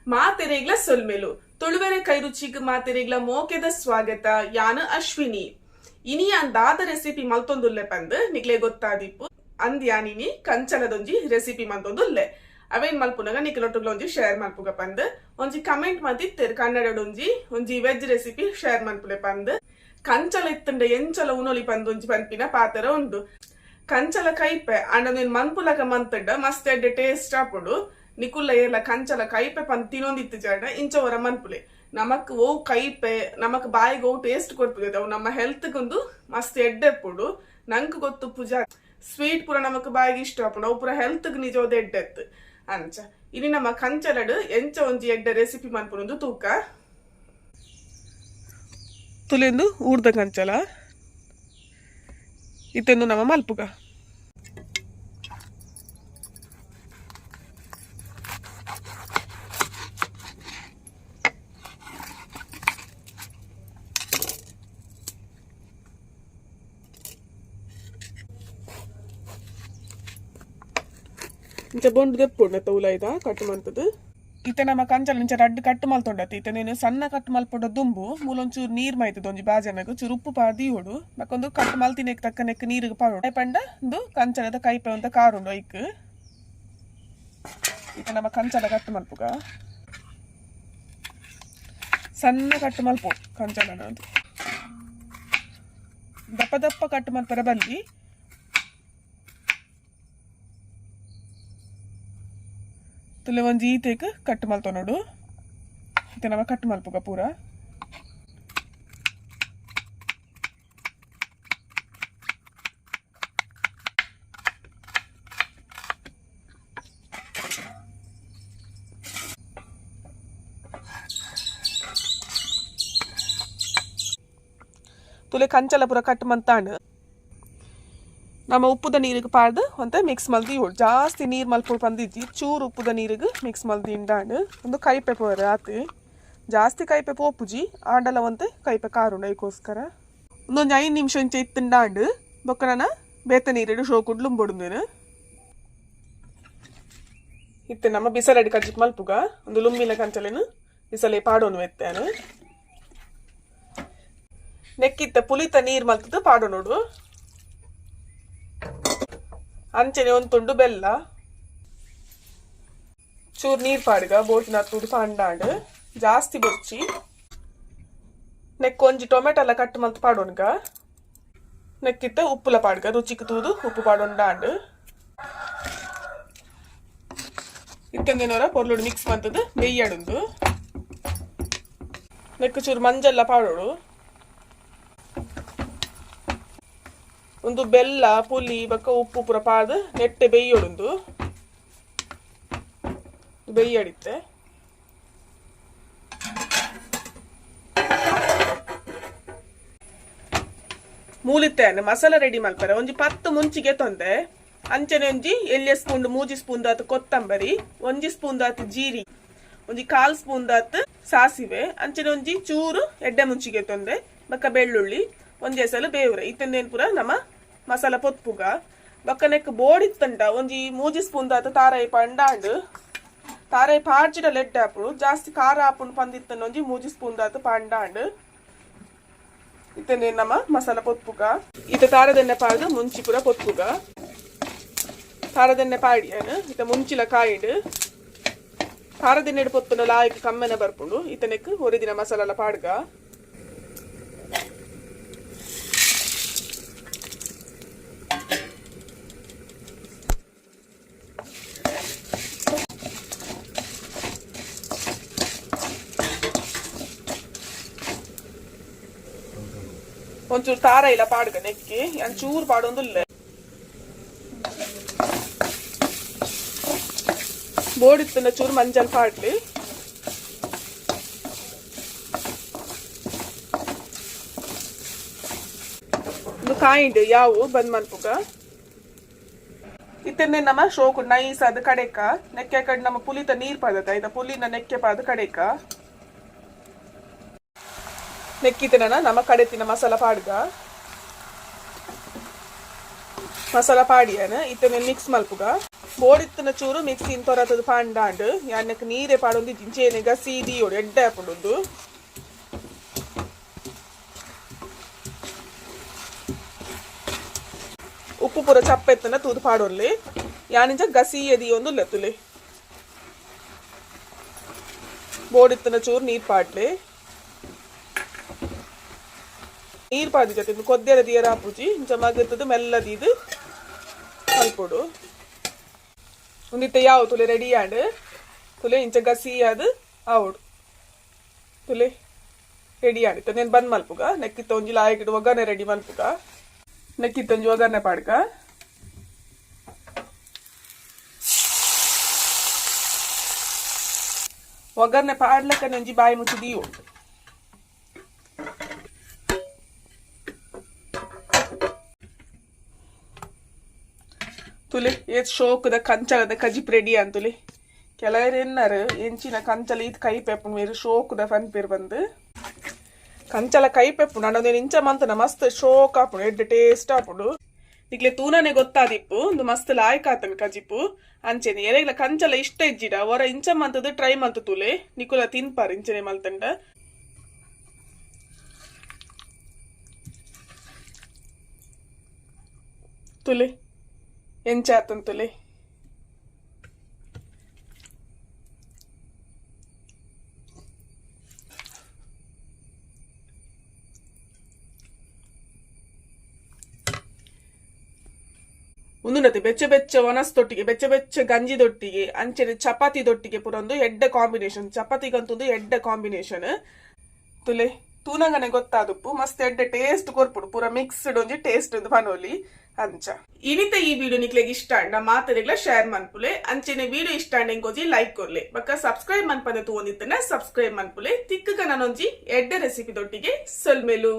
ಮಾತೆರೆಗ್ಲ ಸೊಲ್ಮೆಲು ತುಳುವೆರೆ ಕೈರುಚಿಗ್ ಮಾತೆರೆಗ್ಲ ಮೋಕೆದ ಸ್ವಾಗತ ಯಾನ ಅಶ್ವಿನಿ. ಇನಿ ಅಂದಾದ ರೆಸಿಪಿ ಮಲ್ತೊಂದುಲ್ಲೆ ಪಂದ್ ನಿಕ್ಲೆ ಗೊತ್ತಾದಿಪ್ಪು ಅಂದ್ಯಾನಿನಿ ಕಂಚಲದೊಂಜಿ ರೆಸಿಪಿ ಮಲ್ತೊಂದುಲ್ಲೆ. ಅವೇನ್ ಮಲ್ಪುನಗ ನಿಕ್ಲೊಟ್ಟುಗ್ಲ ಒಂಜಿ ಶೇರ್ ಮಲ್ಪುಗ ಪಂದ್ ಒಂಜಿ ಕಮೆಂಟ್ ಮಲ್ತಿತ್ತೆರ್ ಕನ್ನಡಡೊಂಜಿ ಒಂಜಿ ವೆಜ್ ರೆಸಿಪಿ ಶೇರ್ ಮಲ್ಪುಲೆ ಪಂದ್. ಕಂಚಲ ಇತ್ತಂಡ ಎಂಚಲ ಉನೊಲಿ ಪಂದ್ ಒಂಜಿ ಪನ್ಪಿನ ಪಾತರ ಉಂಡು. ಕಂಚಲ ಕೈಪೆ ಅಂಡನೇನ್ ಮನ್ಪುಲಕ ಮಂತಡ್ಡ ಮಸ್ತ್ ಎಡ್ಡೆ ಟೇಸ್ಟ್ ಆಪುಡು. ನಿಕುಲ್ಲ ಏರ್ಲ ಕಂಚಲ ಕೈಪೆ ಪಂದ್ ತಿನ್ನೊಂದಿತ್ತು ಜಾಡ ಇಂಚವರ ಮನ್ಪುಲೆ ನಮಕ್ ಓ ಕೈಪೆ ನಮಕ್ ಬಾಯಿಗೆ ಓ ಟೇಸ್ಟ್ ಕೊಡ್ಪುಗದ ಅವು ನಮ್ಮ ಹೆಲ್ತ್ ಗೊಂದು ಮಸ್ತ್ ಎಡ್ಡೆಪ್ಪುಡು. ನಂಗೆ ಗೊತ್ತು ಪೂಜಾ ಸ್ವೀಟ್ ಪೂರ ನಮಕ್ ಬಾಯಿಗೆ ಇಷ್ಟ ಆಪುಡು ಅವು ಪೂರ ಹೆಲ್ತ್ ನಿಜವಾದ ಎಡ್ಡೆತ್ತು ಅಂಚ. ಇನಿ ನಮ್ಮ ಕಂಚಲಡ್ ಎಂಚ ಒಂಜಿ ಎಡ್ಡೆ ರೆಸಿಪಿ ಮನ್ಪುನೊಂದು ತೂಕ ತುಲೆಂದು ಊರ್ದ ಕಂಚಲ ಇತ್ತೆಂದು ನಮ್ಮ ಮಲ್ಪುಗ ಇಂಚ ಬೊಂಡು ದೆಪ್ಪುಂಡು ತೌಲೈದ ಕಟ್ ಮಂತದ್ದು ಇತ್ತೆ ನಮ್ಮ ಕಂಚಲ ಇಂಚ ರಡ್ಡ್ ಕಟ್ ಮಲ್ತೊಂಡತಿ. ಇತ್ತೆ ನೀನು ಸಣ್ಣ ಕಟ್ ಮಲ್ಪೊಡ ದುಂಬು ಮೂಲೊಂಚೂರು ನೀರ್ ಮೈತದ ಒಂಜಿ ಬಾಜನಗ ಚೂರು ಉಪ್ಪು ಪಾದಿ ಹೊಡು ಮಕ್ಕೊಂದು ಕಟ್ ಮಲ್ತಿನೆಕ್ ತಕ್ಕ ನೆಕ್ ನೀರಿಗೆ ಪಾಡು ಪಂಡ ಒಂದು ಕಂಚಲದ ಕೈಪೆ ಅಂತ ಕಾರುಂಡು ಐಕ್. ಇತ್ತೆ ನಮ್ಮ ಕಂಚಲ ಕಟ್ ಮಲ್ಪುಗ ಸಣ್ಣ ಕಟ್ ಮಲ್ಪು ಕಂಚಲನ ದಪ್ಪ ದಪ್ಪ ಕಟ್ ಮಲ್ಪರ ಬಲ್ಲಿ ತುಲೆ ಒಂಜಿ ಈತೆಕ್ ಕಟ್ ಮಲ್ತೊ ನೋಡು. ಇತ್ತೆ ನಮ್ಮ ಕಟ್ ಮಲ್ಪುಗ ಪೂರ ತುಲೆ ಕಂಚಲ ಪೂರ ಕಟ್ ಮಂತಾಂಡ್ ನಮ್ಮ ಉಪ್ಪುದ ನೀರಿಗೆ ಪಾಡ್ದು ಅಂತ ಮಿಕ್ಸ್ ಮಲ್ದಿ ಇಡು. ಜಾಸ್ತಿ ನೀರು ಮಲ್ಪುಡು ಪಂದಿಜ್ಜಿ ಚೂರು ಉಪ್ಪುದ ನೀರಿಗೆ ಮಿಕ್ಸ್ ಮಲ್ದಿ ಇಂಡಾಂಡು ಒಂದು ಕೈಪೆ ಪೋರೆ ಆತು. ಜಾಸ್ತಿ ಕೈಪೆ ಪೋಪುಜಿ ಆಂಡಲ ಒಂತೆ ಕೈಪೆ ಕಾರುಂಡು ಐಕೋಸ್ಕರ ಒಂದೊಂದು 5 ನಿಮಿಷ ಇಂಚ ಇತ್ತಿಂಡಾಂಡು ಬೊಕ್ಕನ ಬೇತ ನೀರಿಡು ಶೋಕುಡ್ಲು ಲುಂಬೊಡುಂದೇನು. ಇತ್ತೆ ನಮ್ಮ ಬಿಸಲಡಿ ಕಜ್ಜಿಕ್ ಮಲ್ಪುಗ ಒಂದು ಲುಂಬಿನ ಕಂಚಲೇನು ಬಿಸಲೆ ಪಾಡೋನು ಎತ್ತೇನು ನೆಕ್ಕಿತ್ತ ಪುಲಿತ ನೀರು ಮಲ್ತದ್ದು ಪಾಡೋ ನೋಡು. ಅಂಚನೆ ಒಂದು ತುಂಡು ಬೆಲ್ಲ ಚೂರು ನೀರು ಪಾಡ್ಗ ಬೋಟಿನ ತುಡು ಪಂಡಾಂಡು ಜಾಸ್ತಿ ಬೊಚ್ಚಿ ನೆಕ್ ಒಂಜಿ ಟೊಮೆಟೊಲ ಕಟ್ ಮಲ್ತು ಪಾಡೋನ್ಗ ನೆಕ್ಕಿತ್ತ ಉಪ್ಪುಲ ಪಾಡ್ಗ ರುಚಿಗೆ ತೂದು ಉಪ್ಪು ಪಾಡೊಂಡಾಂಡು ಇತ್ತಂದೇನವರ ಪೊರ್ಲುಡು ಮಿಕ್ಸ್ ಮಂತದ್ದು ಬೆಯ್ಯಡುಂದು ನೆಕ್ ಚೂರು ಮಂಜೆಲ್ಲ ಪಾಡೋಡು. ಒಂದು ಬೆಲ್ಲ ಪುಲಿ ಬಕ್ಕ ಉಪ್ಪು ಪೂರ ಪಾದು ನೆಟ್ಟೆ ಬೆಯ್ಯೊಡುಂದು ಬೆಯ್ಯಡಿತ್ತೆ. ಮೂಲಿತ್ತೇನೆ ಮಸಾಲ ರೆಡಿ ಮಲ್ಪರೆ ಒಂಜಿ 10 ಮುಂಚಿಗೆ ತೊಂದೆ ಅಂಚನೆ ಒಂಜಿ ಎಲ್ಯ ಸ್ಪೂನ್ 3 ಸ್ಪೂನ್ ದಾತು ಕೊತ್ತಂಬರಿ 1 ಸ್ಪೂನ್ ದಾತು ಜೀರಿ ಒಂಜಿ 1/4 ಸ್ಪೂನ್ ದಾತು ಸಾಸಿವೆ ಅಂಚನೆ ಒಂಜಿ ಚೂರು ಎಡ್ಡೆ ಮುಂಚಿಗೆ ತೊಂದೆ ಬಕ್ಕ ಬೆಳ್ಳುಳ್ಳಿ ಒಂದೇ ಸಲ ಬೇವ್ರೆ ಇತ್ತಂದೇನು ಪೂರ ನಮ್ಮ ಮಸಾಲ ಪೊತ್ಪುಗ ಬಕ್ಕ ನೆಕ್ ಬೋಡಿತ್ತಂಡ ಒಂಜಿ 3 ಸ್ಪೂನ್ ದಾತ ತಾರಾಯಿ ಪಂಡಾಂಡು ತಾರಾಯಿ ಪಾಡ್ಚಿಡ ಲೆಡ್ ಆಪುಡು ಜಾಸ್ತಿ ಖಾರ ಆಪುಂಡು ಪಂದಿತ್ತಂಡ ಒಂಜಿ 3 ಸ್ಪೂನ್ ದಾತ ಪಂಡಾಂಡು ಇತ್ತಂದೇನು ನಮ್ಮ ಮಸಾಲ ಪೊತ್ಪುಗ. ಇತ್ತ ತಾರದೆಣ್ಣೆ ಪಾಡ್ದು ಮುಂಚಿ ಪೂರ ಪೊತ್ಪುಗ ತಾರದೆಣ್ಣೆ ಪಾಡಿಯನು ಇತ್ತ ಮುಂಚಿಲ ಕಾಯಿಡು ತಾರದೆಣ್ಣೆ ಪೊತ್ತುಂಡ ಲಾಯ್ಕ್ ಕಮ್ಮೆನೆ ಬರ್ಪುಂಡು ಇತ್ತ ನೆಕ್ ಒರಿದಿನ ಮಸಾಲ ಪಾಡ್ಗ ಒಂಚೂರು ತಾರ ಇಲ್ಲ ಪಾಡ್ಗ ನೆಕ್ಕಿ ಚೂರು ಪಾಡೊಂದುಲ್ಲ ಬೋಡಿತ್ತಂಡ ಚೂರು ಮಂಜಲ್ ಪಾಡ್ಲಿ ಒಂದು ಕಾಯಿಂಡು ಯಾವು ಬಂದ್ ಮನ್ಪುಗ ಇತ್ತಂದೆ ನಮ್ಮ ಶೋಕು ನೈಸ್ ಆದ ಕಡೆಕ ನೆಕ್ಕೆ ಕಡೆ ನಮ್ಮ ಪುಲಿತ ನೀರ್ ಪಾದತ ಆಯ್ತಾ ಪುಲಿನ ನೆಕ್ಕೆ ಪಾದ ಕಡೆಕ ನೆಕ್ಕಿತನ ನಮ್ಮ ಕಡೆತಿನ ಮಸಾಲ ಪಾಡ್ಗ ಮಸಾಲ ಪಾಡಿಯನ ಇತ್ತನೆ ಮಿಕ್ಸ್ ಮಲ್ಪುಗ ಬೋಡಿತ್ತಿನ ಚೂರು ಮಿಕ್ಸಿನ್ ತೊರತದ ಪಂಡಾಂಡ್ ಯಾನಕ್ಕೆ ನೀರೇ ಪಾಡೊಂದು ಜಿಂಚೇನೆಗ ಸೀದಿಯೋಡು ಎಡ್ಡೆ ಹಾಕೊಂಡೊಂದು ಉಪ್ಪು ಪೂರ ಚಪ್ಪೆತ್ತನ ತೂದು ಪಾಡೊರ್ಲಿ ಯಾನಿಂಚ ಗಸಿ ಎದಿಯೊಂದು ಲೆತ್ತುಲೆ ಬೋಡಿತ್ತಿನ ಚೂರು ನೀರ್ ಪಾಡ್ಲೆ ನೀರ್ ಪಾದಿ ಜೊತೆ ಕೊದ್ದೆರ ದಿಯರ ಹಾಪುಜಿ ಇಂಚ ಮಗತ್ತದು ಮೆಲ್ಲದಿದು ಮಲ್ಪೊಡು ಒಂದಿತ್ತ ಯಾವ ತುಲೆ ರೆಡಿ ಆಂಡ್ ತುಲೆ ಇಂಚ ಗಸಿ ಅದು ಆವಡು ತುಲೆ ರೆಡಿ ಆಡಿತ್ತು నేను ಬಂದ್ ಮಲ್ಪುಗ ನೆಕ್ಕಿತ್ತ ಒಂಜಿ ಲಾಯಕಿಡು ಒಗ್ಗರಣೆ ರೆಡಿ ಮಲ್ಪುಗ ನೆಕ್ಕಿತ್ತ ಒಂಜಿ ಒಗ್ಗರಣೆ ಪಾಡ್ಕ ಒಗ್ಗರಣೆ ಪಾಡ್ಲಕ್ಕ ಒಂಜಿ ಬಾಯಿ ಮುಚ್ಚಿ ದೀವು ತುಲೆ ಏತ್ ಶೋಕದ ಕಂಚಲದ ಕಜಿಪ್ ರೆಡಿ ಅಂತುಲಿ ಕೆಲವರು ಎನ್ನರು ಎಂಚಿನ ಕಂಚಲ ಇದು ಕೈ ಪೆಪ್ಪು ಮೇರು ಶೋಕದ ಫನ್ ಪೇರು ಬಂದು ಕಂಚಲ ಕೈ ಪೆಪ್ಪು ನಾನು ಇಂಚ ಮಂತನ ಮಸ್ತ್ ಶೋಕ್ ಹಾಪುಡು ಎಡ್ಡೆ ಟೇಸ್ಟ್ ಹಾಪುಡು ನಿಕ್ಲೆ ತೂನನೆ ಗೊತ್ತಾದಿಪ್ಪು ಒಂದು ಮಸ್ತ್ ಲಾಯ್ಕ್ ಆತನ ಕಜಿಪು ಅಂಚೆನೆ ಎರೆಗ್ಲ ಕಂಚಲ ಇಷ್ಟ ಇಜ್ಜಿಡ ಹೊರ ಇಂಚ ಮಂತದ ಟ್ರೈ ಮಂತ ತುಲೆ ನಿಕುಲ ತಿನ್ಪಾರ ಇಂಚನೆ ಮಲ್ತಂಡ ತುಲೆ ಎಂಚಾತಂತುಲೆ ಉಂದುನತೆ ಬೆಚ್ಚ ಬೆಚ್ಚ ಒನಸ್ತೊಟ್ಟಿಗೆ ಬೆಚ್ಚ ಬೆಚ್ಚ ಗಂಜಿ ದೊಟ್ಟಿಗೆ ಅಂಚೆನೆ ಚಪಾತಿ ದೊಟ್ಟಿಗೆ ಪುರೊಂದು ಎಡ್ಡೆ ಕಾಂಬಿನೇಷನ್ ಚಪಾತಿಗಂತೊಂದು ಎಡ್ಡೆ ಕಾಂಬಿನೇಷನ್ ತುಲೆ ತೂನಂಗನೆ ಗೊತ್ತಾದುಪ್ಪು ಮಸ್ತ್ ಎಡ್ಡೆ ಟೇಸ್ಟ್ ಕೊರ್ಪುಡು ಪೂರ ಮಿಕ್ಸ್ಡ್ ಒಂಜಿ ಟೇಸ್ಟ್ ಪನೋಲಿ ಅಂಚ ಇನಿತ ಈ ವಿಡಿಯೋ ನಿಕ್ಲೆಗ್ ಇಷ್ಟ ಅಂಡ ಮಾತರೆಗ್ಲ ಶೇರ್ ಮನ್ಪುಲೆ ಅಂಚೆನೆ ವಿಡಿಯೋ ಇಷ್ಟ ಅಂಡ ಎಂಗೋಜಿ ಲೈಕ್ ಕೊರ್ಲೆ ಬಕ್ಕ ಸಬ್ಸ್ಕ್ರೈಬ್ ಮನ್ಪನೆ ತೂವೊಂದಿತ್ತನೆ ಸಬ್ಸ್ಕ್ರೈಬ್ ಮನ್ಪುಲೆ ತಿಕ್ಕಗ ನಾನೊಂಜಿ ಎಡ್ಡೆ ರೆಸಿಪಿ ದೊಟ್ಟಿಗೆ ಸೊಲ್ಮೆಲು